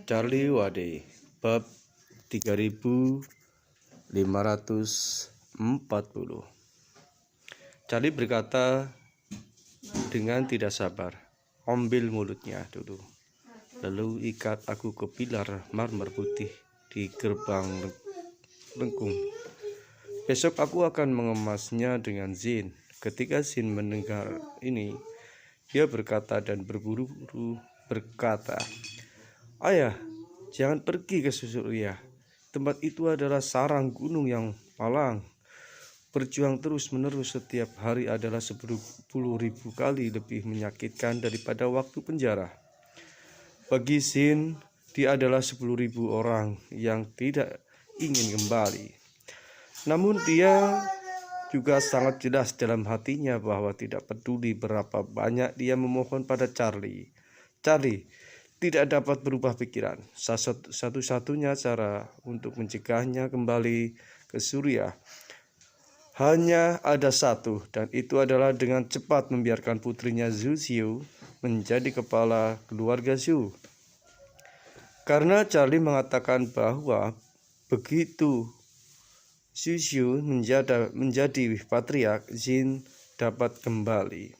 Charlie Wade, bab 3540. Charlie berkata dengan tidak sabar, "Ambil mulutnya dulu, lalu ikat aku ke pilar marmer putih di gerbang lengkung. Besok aku akan mengemasnya dengan Zin." Ketika Zin mendengar ini, dia berkata dan berburu-buru berkata, "Ayah, jangan pergi ke Susuria. Tempat itu adalah sarang gunung yang malang. Berjuang terus-menerus setiap hari adalah 10.000 kali lebih menyakitkan daripada waktu penjara." Bagi Zin, dia adalah 10.000 orang yang tidak ingin kembali. Namun dia juga sangat jelas dalam hatinya bahwa tidak peduli berapa banyak dia memohon pada Charlie, Charlie tidak dapat berubah pikiran. Satu-satunya cara untuk mencegahnya kembali ke Suriah hanya ada satu, dan itu adalah dengan cepat membiarkan putrinya Zhu Xiu menjadi kepala keluarga Zhu. Karena Charlie mengatakan bahwa begitu Zhu Xiu menjadi patriark, Zin dapat kembali.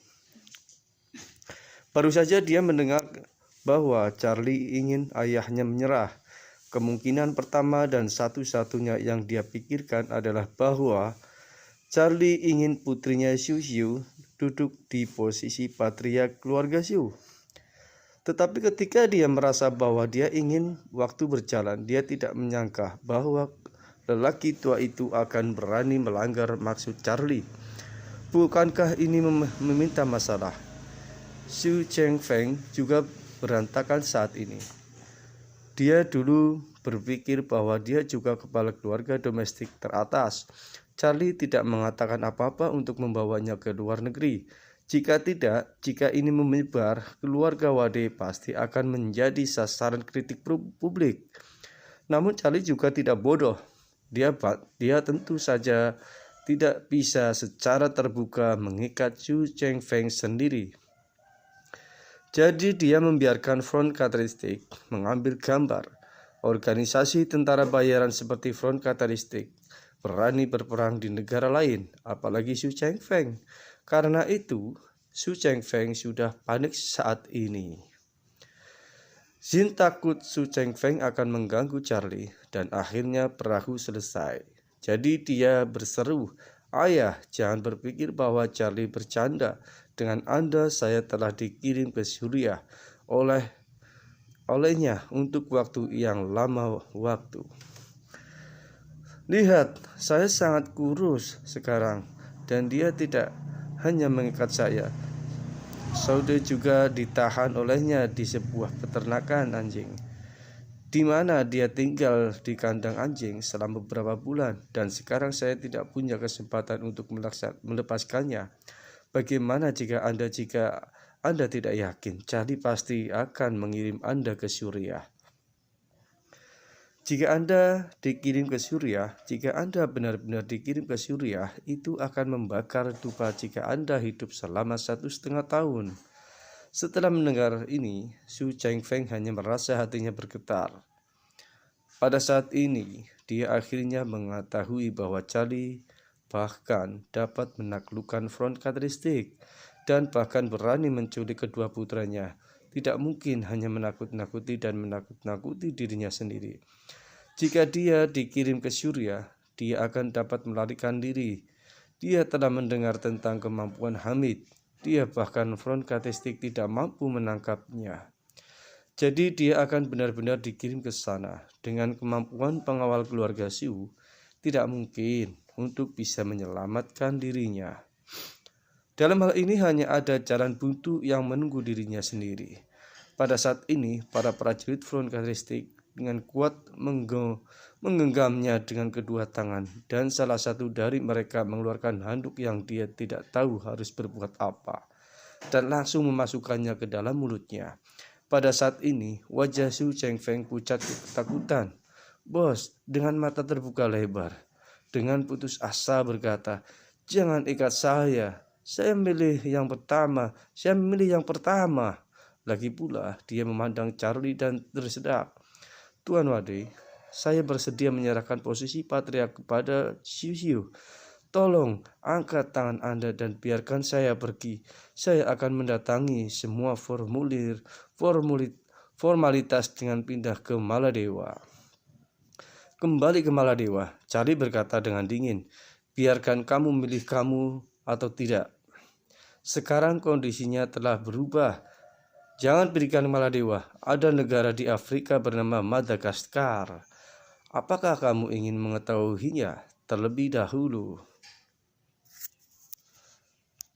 Baru saja dia mendengar bahwa Charlie ingin ayahnya menyerah. Kemungkinan pertama dan satu-satunya yang dia pikirkan adalah bahwa Charlie ingin putrinya Zhu Xiu duduk di posisi patriark keluarga Zhu. Tetapi ketika dia merasa bahwa dia ingin waktu berjalan, dia tidak menyangka bahwa lelaki tua itu akan berani melanggar maksud Charlie. Bukankah ini meminta masalah? Xu Chengfeng juga berantakan saat ini. Dia dulu berpikir bahwa dia juga kepala keluarga domestik teratas. Charlie tidak mengatakan apa-apa untuk membawanya ke luar negeri. Jika tidak, jika ini menyebar, keluarga Wade pasti akan menjadi sasaran kritik publik. Namun Charlie juga tidak bodoh. Dia tentu saja tidak bisa secara terbuka mengikat Xu Chengfeng sendiri. Jadi dia membiarkan Front Kataristik mengambil gambar. Organisasi tentara bayaran seperti Front Kataristik berani berperang di negara lain, apalagi Xu Chengfeng. Karena itu, Xu Chengfeng sudah panik saat ini. Zin takut Xu Chengfeng akan mengganggu Charlie, dan akhirnya perahu selesai. Jadi dia berseru, "Ayah, jangan berpikir bahwa Charlie bercanda. Dengan Anda saya telah dikirim ke Suriah olehnya untuk waktu yang lama waktu. Lihat, saya sangat kurus sekarang, dan dia tidak hanya mengikat saya. Saude juga ditahan olehnya di sebuah peternakan anjing, di mana dia tinggal di kandang anjing selama beberapa bulan, dan sekarang saya tidak punya kesempatan untuk melepaskannya. Bagaimana jika Anda tidak yakin? Charlie pasti akan mengirim Anda ke Suriah. Jika Anda benar-benar dikirim ke Suriah, itu akan membakar dupa jika Anda hidup selama 1,5 tahun." Setelah mendengar ini, Xu Chengfeng hanya merasa hatinya bergetar. Pada saat ini, dia akhirnya mengetahui bahwa Charlie bahkan dapat menaklukkan Front Kataristik dan bahkan berani menculik kedua putranya. Tidak mungkin hanya menakut-nakuti dan menakut-nakuti dirinya sendiri. Jika dia dikirim ke Suriah, dia akan dapat melarikan diri. Dia telah mendengar tentang kemampuan Hamid. Dia bahkan Front Kataristik tidak mampu menangkapnya. Jadi dia akan benar-benar dikirim ke sana. Dengan kemampuan pengawal keluarga Xu, tidak mungkin untuk bisa menyelamatkan dirinya. Dalam hal ini hanya ada jalan buntu yang menunggu dirinya sendiri. Pada saat ini, para prajurit Front Kataristik dengan kuat menggenggamnya dengan kedua tangan, dan salah satu dari mereka mengeluarkan handuk yang dia tidak tahu harus berbuat apa, dan langsung memasukkannya ke dalam mulutnya. Pada saat ini, wajah Xu Chengfeng pucat ketakutan. "Bos," dengan mata terbuka lebar, dengan putus asa berkata, "Jangan ikat saya. Saya memilih yang pertama. Lagi pula, dia memandang Charlie dan tersedak. Tuan Wade, saya bersedia menyerahkan posisi patriark kepada Xiu. Tolong angkat tangan Anda dan biarkan saya pergi. Saya akan mendatangi semua formalitas dengan pindah ke Maladewa. Kembali ke Maladewa, Charlie berkata dengan dingin, biarkan kamu milih kamu atau tidak. Sekarang kondisinya telah berubah. Jangan berikan Maladewa. Ada negara di Afrika bernama Madagaskar. Apakah kamu ingin mengetahuinya terlebih dahulu?